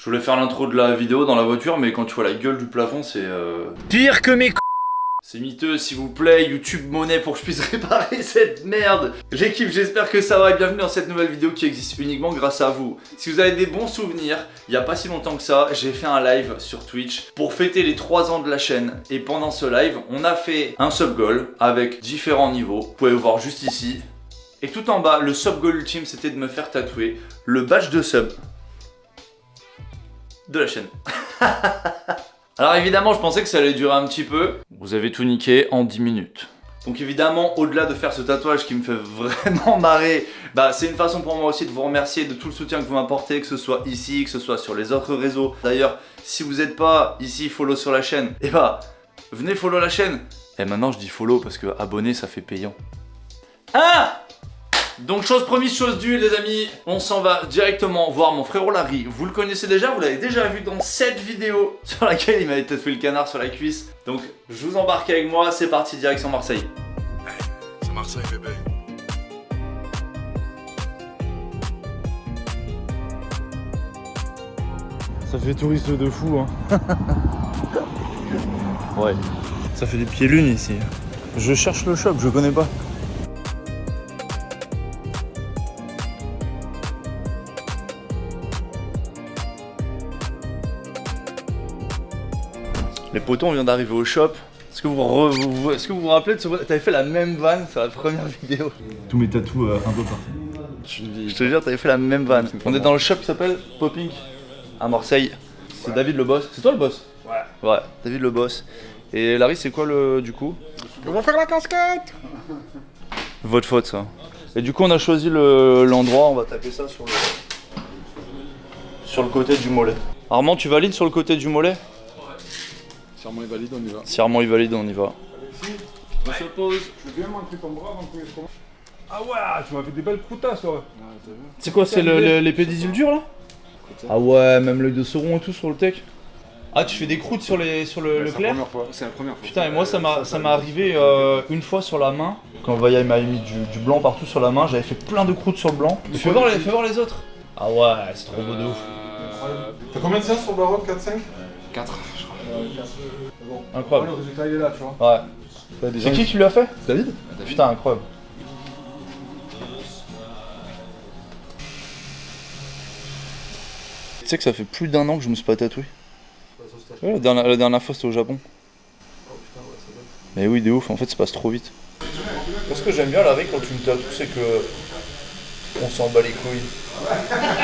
Je voulais faire l'intro de la vidéo dans la voiture, mais quand tu vois la gueule du plafond, c'est pire que mes c'est miteux, s'il vous plaît, YouTube monnaie pour que je puisse réparer cette merde. L'équipe, j'espère que ça va et bienvenue dans cette nouvelle vidéo qui existe uniquement grâce à vous. Si vous avez des bons souvenirs, il n'y a pas si longtemps que ça, j'ai fait un live sur Twitch pour fêter les 3 ans de la chaîne. Et pendant ce live, on a fait un sub goal avec différents niveaux. Vous pouvez le voir juste ici. Et tout en bas, le sub goal ultime, c'était de me faire tatouer le badge de sub de la chaîne. Alors évidemment, je pensais que ça allait durer un petit peu. Vous avez tout niqué en 10 minutes. Donc évidemment, au-delà de faire ce tatouage qui me fait vraiment marrer, bah c'est une façon pour moi aussi de vous remercier de tout le soutien que vous m'apportez, que ce soit ici, que ce soit sur les autres réseaux. D'ailleurs, si vous n'êtes pas ici follow sur la chaîne, et bah venez follow la chaîne. Et maintenant je dis follow parce que abonner ça fait payant. Ah! Donc chose promise, chose due les amis, on s'en va directement voir mon frérot Larry. Vous le connaissez déjà, vous l'avez déjà vu dans cette vidéo sur laquelle il m'avait tatoué le canard sur la cuisse. Donc je vous embarque avec moi, c'est parti direction Marseille. Hey, c'est Marseille bébé. Ça fait touriste de fou hein. Ouais. Ça fait des pieds lunes ici. Je cherche le shop, je connais pas. Les potos, on vient d'arriver au shop. Est-ce que vous vous rappelez de ce... T'avais fait la même vanne sur la première vidéo. Tous mes tatous un peu partout. Je te jure, t'avais fait la même vanne. On est dans le shop qui s'appelle Popping à Marseille. C'est David le boss. C'est toi le boss? Ouais. Ouais, David le boss. Et Larry, c'est quoi le du coup? On va faire la casquette. Votre faute ça. Et du coup, on a choisi l'endroit. On va taper ça sur le côté du mollet. Armand, tu valides sur le côté du mollet? Si Armand est valide, on y va. Si Armand est valide, on y va. On se pose. Je veux bien manquer ton bras avant que je commence. Ah ouais, tu m'as fait des belles proutasses toi. C'est quoi, c'est l'épée d'Isildur là? Ah ouais, même l'œil de Sauron et tout sur le tech. Ah, tu fais des croûtes sur le clair? C'est la première fois. Putain, et moi ça m'est arrivé une fois sur la main. Quand Vaya m'avait mis du blanc partout sur la main, j'avais fait plein de croûtes sur le blanc. Fais voir les autres. Ah ouais, c'est trop beau de ouf. T'as combien de séances sur Baron? 4-5? 4, je crois. Bon. Incroyable. Le résultat il est là, tu vois. Ouais. C'est qui lui a fait? David. Putain, incroyable. Tu sais que ça fait plus d'1 an que je me suis pas tatoué. Ouais, la dernière fois c'était au Japon. Mais oui, de ouf, en fait ça passe trop vite. Ce que j'aime bien Larry quand tu me tatoues, c'est que on s'en bat les couilles.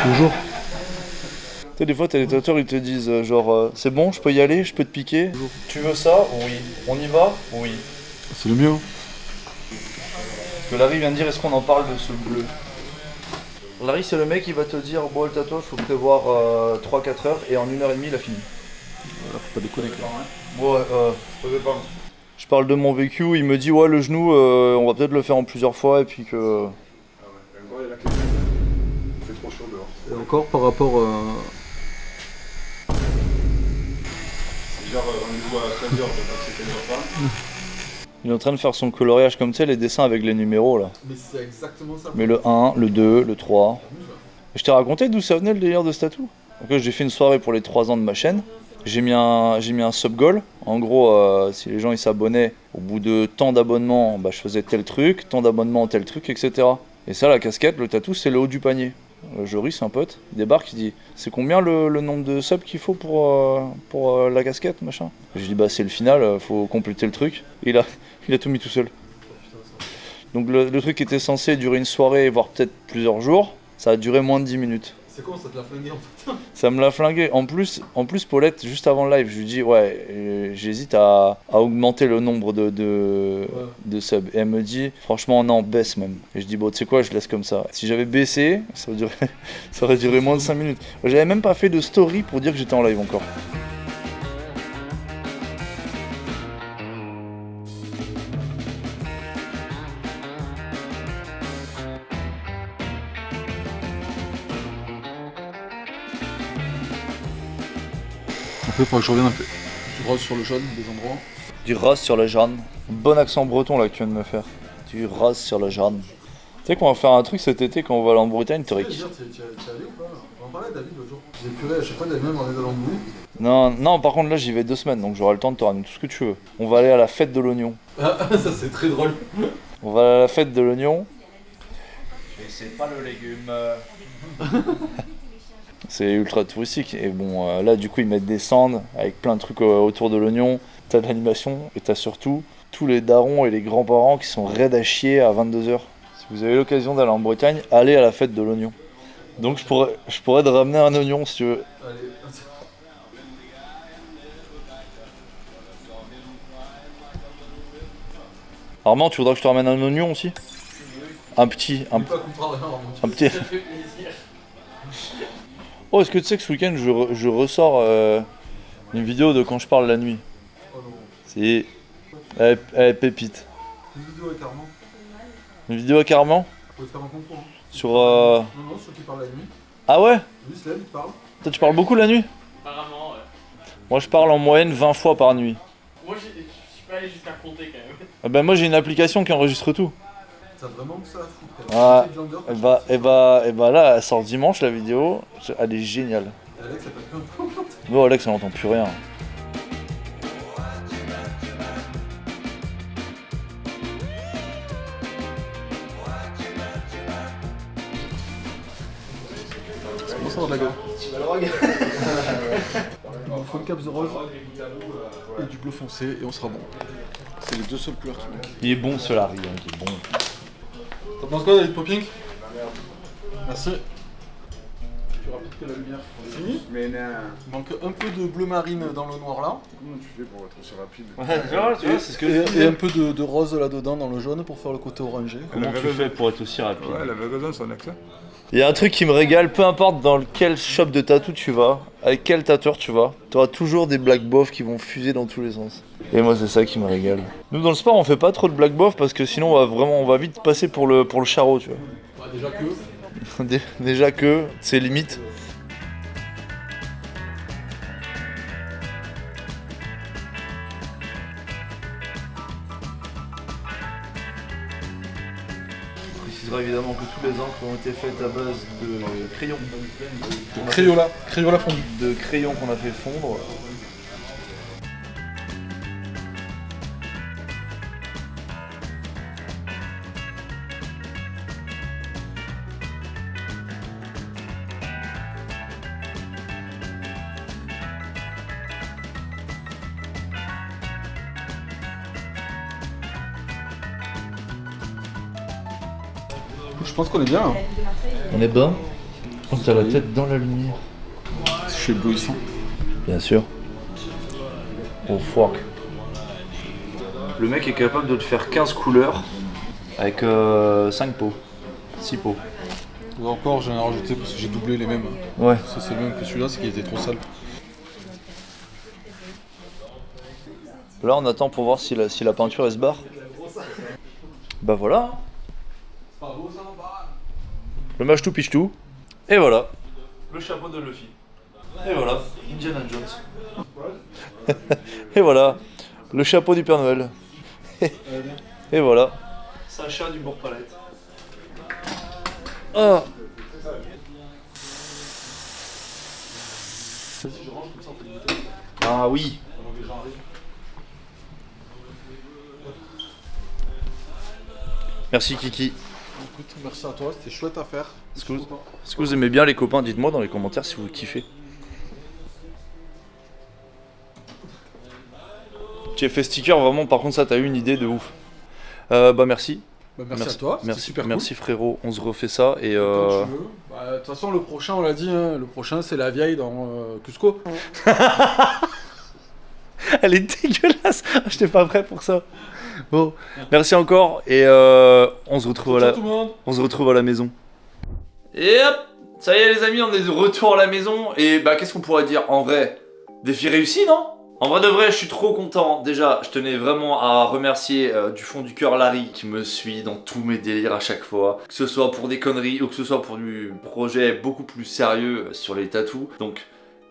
Toujours. Tu sais, des fois t'as des tatoueurs, ils te disent genre c'est bon, je peux y aller, je peux te piquer. Tu veux ça? Oui. On y va? Oui. C'est le mieux. Que Larry vient de dire, est-ce qu'on en parle de ce bleu? Larry, c'est le mec qui va te dire bon, le tatouage faut prévoir 3-4 heures et en 1h30 il a fini. Là, faut pas déconner quoi. Ouais, je parle de mon vécu, il me dit ouais, le genou on va peut-être le faire en plusieurs fois et puis que. Il fait trop chaud dehors. Et encore par rapport C'est genre rendez-vous à 13h, je pense que c'est 15h. Il est en train de faire son coloriage comme tu sais, les dessins avec les numéros là. Mais c'est exactement ça. Mais le 1, le 2, le 3. Je t'ai raconté d'où ça venait le délire de ce tatou? Donc j'ai fait une soirée pour les 3 ans de ma chaîne. J'ai mis un sub goal. En gros, si les gens ils s'abonnaient, au bout de tant d'abonnements, bah, je faisais tel truc, tant d'abonnements, tel truc, etc. Et ça, la casquette, le tatou, c'est le haut du panier. Joris, un pote, il débarque, il dit c'est combien le nombre de subs qu'il faut pour la casquette, machin? Je lui dis bah c'est le final, faut compléter le truc. Et il a tout mis tout seul. Donc le truc était censé durer une soirée, voire peut-être plusieurs jours. Ça a duré moins de 10 minutes. C'est con, ça te l'a flingué en fait. Ça me l'a flingué. En plus, Paulette, juste avant le live, je lui dis ouais, j'hésite à augmenter le nombre de subs. Et elle me dit franchement non, baisse même. Et je dis bon, tu sais quoi, je laisse comme ça. Si j'avais baissé, ça aurait duré moins de 5 minutes. J'avais même pas fait de story pour dire que j'étais en live encore. Après, il faudra que je revienne un peu. Tu roses sur le jaune des endroits. Du rose sur le jaune. Bon accent breton là que tu viens de me faire. Du rose sur le jaune. Tu sais qu'on va faire un truc cet été quand on va aller en Bretagne, Toric. Tu es allé ou pas? parlait David l'autre jour. J'ai purée, à chaque fois David m'en est de l'embrouille. Non, non, par contre là j'y vais 2 semaines, donc j'aurai le temps de te ramener tout ce que tu veux. On va aller à la fête de l'oignon. Ah, ça c'est très drôle. On va aller à la fête de l'oignon. Et c'est pas le légume. C'est ultra touristique. Et bon, là du coup ils mettent des stands avec plein de trucs autour de l'oignon. T'as de l'animation et t'as surtout tous les darons et les grands-parents qui sont raides à chier à 22h. Si vous avez l'occasion d'aller en Bretagne, allez à la fête de l'oignon. Donc je pourrais te ramener un oignon si tu veux. Allez. Armand, tu voudrais que je te ramène un oignon aussi? Un petit, Pas comprendre rien, un petit. Oh, est-ce que tu sais que ce week-end je ressors une vidéo de quand je parle la nuit? Oh non. C'est... Elle est pépite. Une vidéo avec Armand. Une vidéo avec Armand? On peut te faire un concours. Hein. Sur... Non, non, ceux qui parlent la nuit. Ah ouais? Lui, se lève, il te parle. Toi tu parles beaucoup la nuit? Apparemment, ouais. Moi je parle en moyenne 20 fois par nuit. Moi, je suis pas allé jusqu'à compter quand même. Ah ben moi j'ai une application qui enregistre tout. T'as vraiment que ça à foutre. Ouais. Petite longueur, Et bah là elle sort dimanche la vidéo. Elle est géniale. Alex, ça peut être un peu. Bon Alex on n'entend plus rien. Comment ça dans la gueule? Il nous faut une cape de rose et du bleu foncé et on sera bon. C'est les deux seules couleurs qui manquent. Il est bon ce Larry, hein, il est bon. T'en penses quoi David Popping? Merci. Plus rapide que la lumière. Fini? Mais non. Il manque un peu de bleu marine dans le noir là. Comment tu fais pour être aussi rapide? Tu vois, c'est ce que Et un peu de rose là dedans dans le jaune pour faire le côté orangé. Comment tu fais pour être aussi rapide? Ouais, elle avait raison, son accent. Il y a un truc qui me régale, peu importe dans quel shop de tatou tu vas, avec quel tatoueur tu vas, tu auras toujours des black bof qui vont fuser dans tous les sens. Et moi c'est ça qui me régale. Nous dans le sport on fait pas trop de black bof parce que sinon on va vite passer pour le charreau, tu vois. Bah, déjà que. Déjà que c'est limite. Je préciserai évidemment que tous les encres ont été faites à base de crayons. Crayola fondu. De crayons qu'on a fait fondre. Je pense qu'on est bien là. On est bon. On a la tête dans la lumière. Je suis éblouissant. Bien sûr. Oh fuck. Le mec est capable de te faire 15 couleurs avec 5 pots. 6 pots. Ou encore j'en ai rajouté parce que j'ai doublé les mêmes. Ouais. Ça c'est le même que celui-là, c'est qu'il était trop sale. Là on attend pour voir si la peinture elle se barre. Bah voilà. Le mâche tout piche tout. Et voilà. Le chapeau de Luffy. Et voilà. Indiana Jones. Et voilà. Le chapeau du Père Noël. Et voilà. Sacha du Bourg-Palette. Oh. Ah oui. Merci Kiki. Écoute, merci à toi, c'était chouette à faire. Est-ce que vous aimez bien les copains? Dites-moi dans les commentaires si vous kiffez. J'ai fait sticker vraiment, par contre ça t'as eu une idée de ouf. Bah merci. Bah, merci à toi, c'était merci, super merci frérot, on se refait ça et Quand tu veux. Bah, de toute façon le prochain on l'a dit, hein, le prochain c'est la vieille dans Cusco. Elle est dégueulasse. J'étais pas prêt pour ça. Bon, merci encore et on se retrouve Ciao tout le monde. on se retrouve à la maison. Et hop, ça y est les amis, on est de retour à la maison et bah qu'est-ce qu'on pourrait dire en vrai? Défi réussi, non? En vrai de vrai, je suis trop content. Déjà, je tenais vraiment à remercier du fond du cœur Larry qui me suit dans tous mes délires à chaque fois. Que ce soit pour des conneries ou que ce soit pour du projet beaucoup plus sérieux sur les tatous. Donc,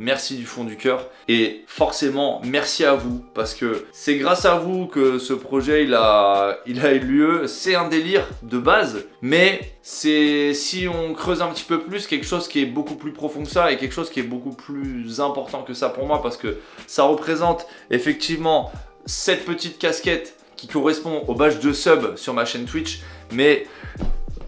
merci du fond du cœur. Et forcément, merci à vous, parce que c'est grâce à vous que ce projet il a eu lieu. C'est un délire de base, mais c'est, si on creuse un petit peu plus, quelque chose qui est beaucoup plus profond que ça et quelque chose qui est beaucoup plus important que ça pour moi, parce que ça représente effectivement cette petite casquette qui correspond au badge de sub sur ma chaîne Twitch, mais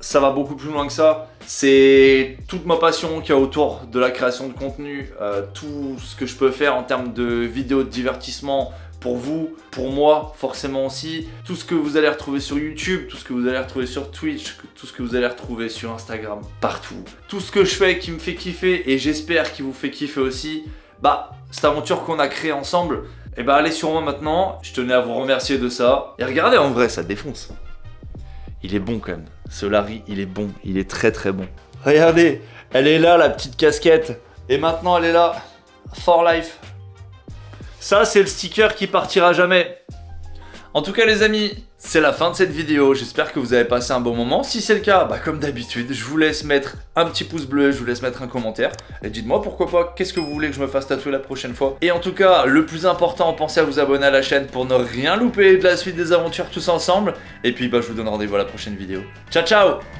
ça va beaucoup plus loin que ça. C'est toute ma passion qu'il y a autour de la création de contenu, tout ce que je peux faire en termes de vidéos de divertissement pour vous, pour moi forcément aussi, tout ce que vous allez retrouver sur YouTube, tout ce que vous allez retrouver sur Twitch, tout ce que vous allez retrouver sur Instagram, partout. Tout ce que je fais qui me fait kiffer et j'espère qu'il vous fait kiffer aussi, bah cette aventure qu'on a créée ensemble, et bah allez sur moi maintenant, je tenais à vous remercier de ça. Et regardez, en vrai ça défonce. Il est bon quand même, ce Larry il est bon, il est très très bon. Regardez, elle est là la petite casquette, et maintenant elle est là, for life. Ça c'est le sticker qui partira jamais. En tout cas les amis, c'est la fin de cette vidéo, j'espère que vous avez passé un bon moment. Si c'est le cas, bah comme d'habitude, je vous laisse mettre un petit pouce bleu, je vous laisse mettre un commentaire. Et dites-moi pourquoi pas, qu'est-ce que vous voulez que je me fasse tatouer la prochaine fois. Et en tout cas, le plus important, pensez à vous abonner à la chaîne pour ne rien louper de la suite des aventures tous ensemble. Et puis bah je vous donne rendez-vous à la prochaine vidéo. Ciao ciao!